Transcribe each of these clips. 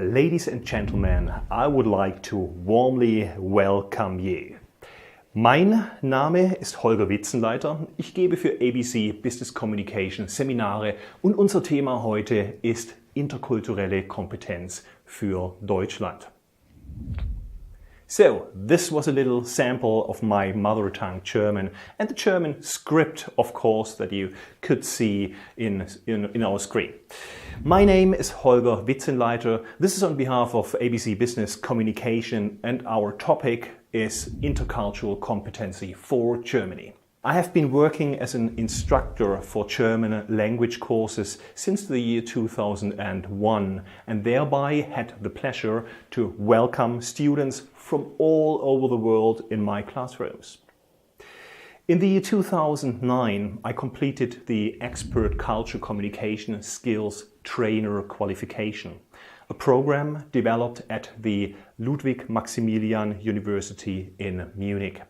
ladies and gentlemen, I would like to warmly welcome you. Mein Name ist Holger Witzenleiter. Ich gebe für ABC Business Communication Seminare und unser Thema heute ist interkulturelle Kompetenz für Deutschland. So, this was a little sample of my mother tongue German and the German script, of course, that you could see in our screen. My name is Holger Witzenleiter. This is on behalf of ABC Business Communication and our topic is intercultural competency for Germany. I have been working as an instructor for German language courses since the year 2001 and thereby had the pleasure to welcome students from all over the world in my classrooms. In the year 2009, I completed the Expert Culture Communication Skills Trainer Qualification, a program developed at the Ludwig Maximilian University in Munich.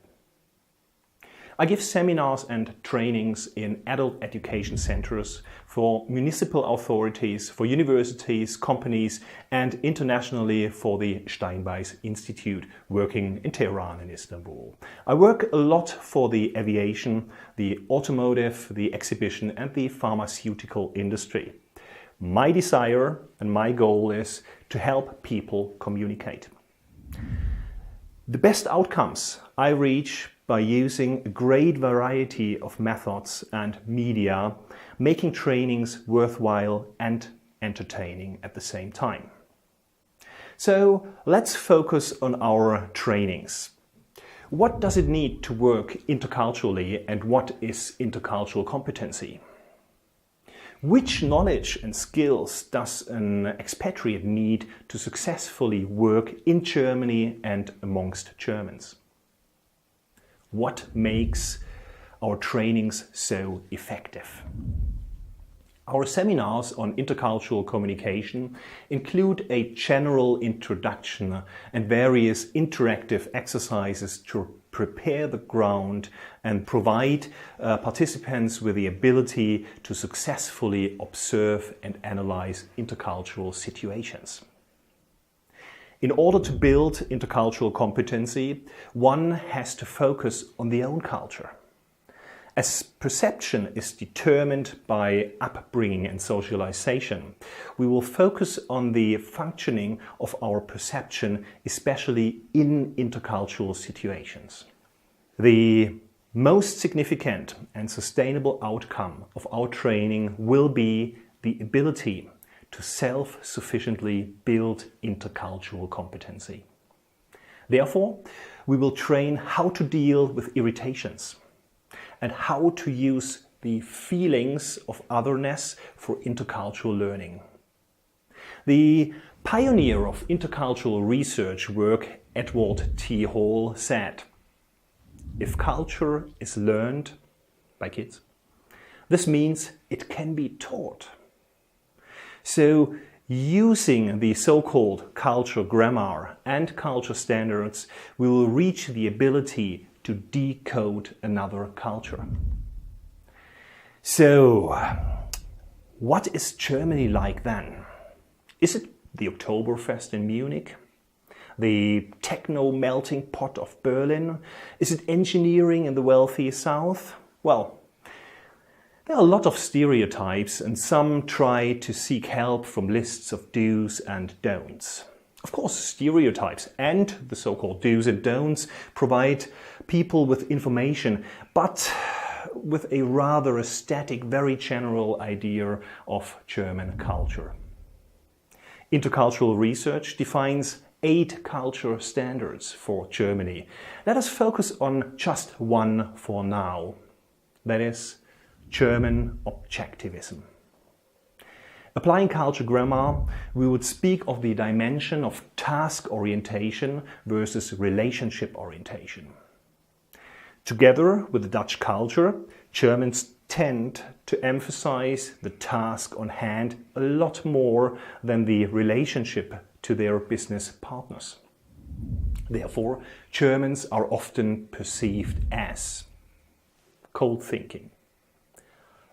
I give seminars and trainings in adult education centers for municipal authorities, for universities, companies, and internationally for the Steinbeis Institute, working in Tehran and Istanbul. I work a lot for the aviation, the automotive, the exhibition, and the pharmaceutical industry. My desire and my goal is to help people communicate. The best outcomes I reach by using a great variety of methods and media, making trainings worthwhile and entertaining at the same time. So let's focus on our trainings. What does it need to work interculturally and what is intercultural competency? Which knowledge and skills does an expatriate need to successfully work in Germany and amongst Germans? What makes our trainings so effective? Our seminars on intercultural communication include a general introduction and various interactive exercises to prepare the ground and provide participants with the ability to successfully observe and analyze intercultural situations. In order to build intercultural competency, one has to focus on the own culture. As perception is determined by upbringing and socialization, we will focus on the functioning of our perception, especially in intercultural situations. The most significant and sustainable outcome of our training will be the ability to self-sufficiently build intercultural competency. Therefore, we will train how to deal with irritations and how to use the feelings of otherness for intercultural learning. The pioneer of intercultural research work, Edward T. Hall, said, "If culture is learned by kids, this means it can be taught." So, using the so-called culture grammar and culture standards, we will reach the ability to decode another culture. So, what is Germany like then? Is it the Oktoberfest in Munich? The techno melting pot of Berlin? Is it engineering in the wealthy South? Well, there are a lot of stereotypes and some try to seek help from lists of do's and don'ts. Of course, stereotypes and the so-called do's and don'ts provide people with information, but with a rather static, very general idea of German culture. Intercultural research defines 8 culture standards for Germany. Let us focus on just one for now. That is German objectivism. Applying culture grammar, we would speak of the dimension of task orientation versus relationship orientation. Together with the Dutch culture, Germans tend to emphasize the task on hand a lot more than the relationship to their business partners. Therefore, Germans are often perceived as cold thinking.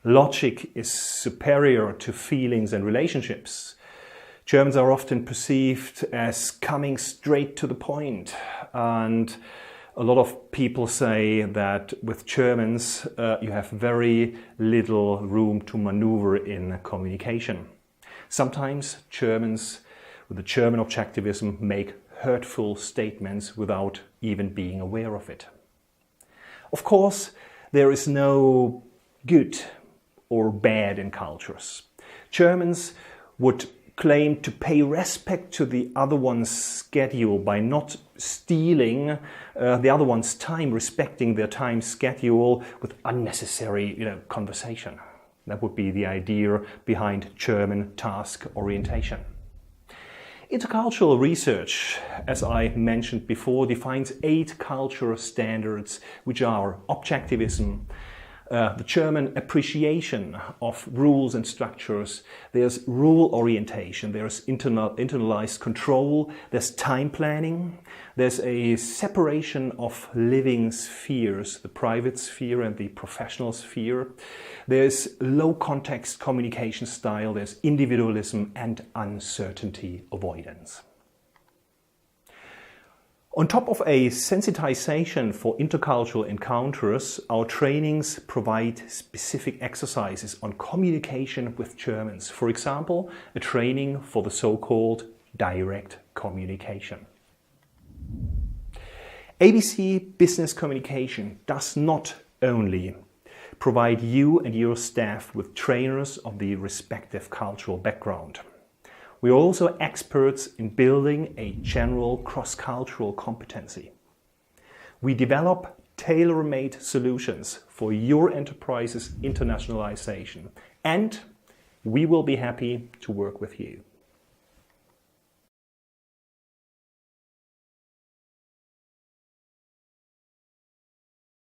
Logic is superior to feelings and relationships. Germans are often perceived as coming straight to the point, and a lot of people say that with Germans you have very little room to maneuver in communication. Sometimes Germans with the German objectivism make hurtful statements without even being aware of it. Of course, there is no good or bad in cultures. Germans would claim to pay respect to the other one's schedule by not stealing the other one's time, respecting their time schedule with unnecessary conversation. That would be the idea behind German task orientation. Intercultural research, as I mentioned before, defines 8 cultural standards, which are objectivism, the German appreciation of rules and structures, there's rule orientation, there's internalized control, there's time planning, there's a separation of living spheres, the private sphere and the professional sphere, there's low context communication style, there's individualism and uncertainty avoidance. On top of a sensitization for intercultural encounters, our trainings provide specific exercises on communication with Germans. For example, a training for the so-called direct communication. ABC Business Communication does not only provide you and your staff with trainers of the respective cultural background. We are also experts in building a general cross-cultural competency. We develop tailor-made solutions for your enterprise's internationalization, and we will be happy to work with you.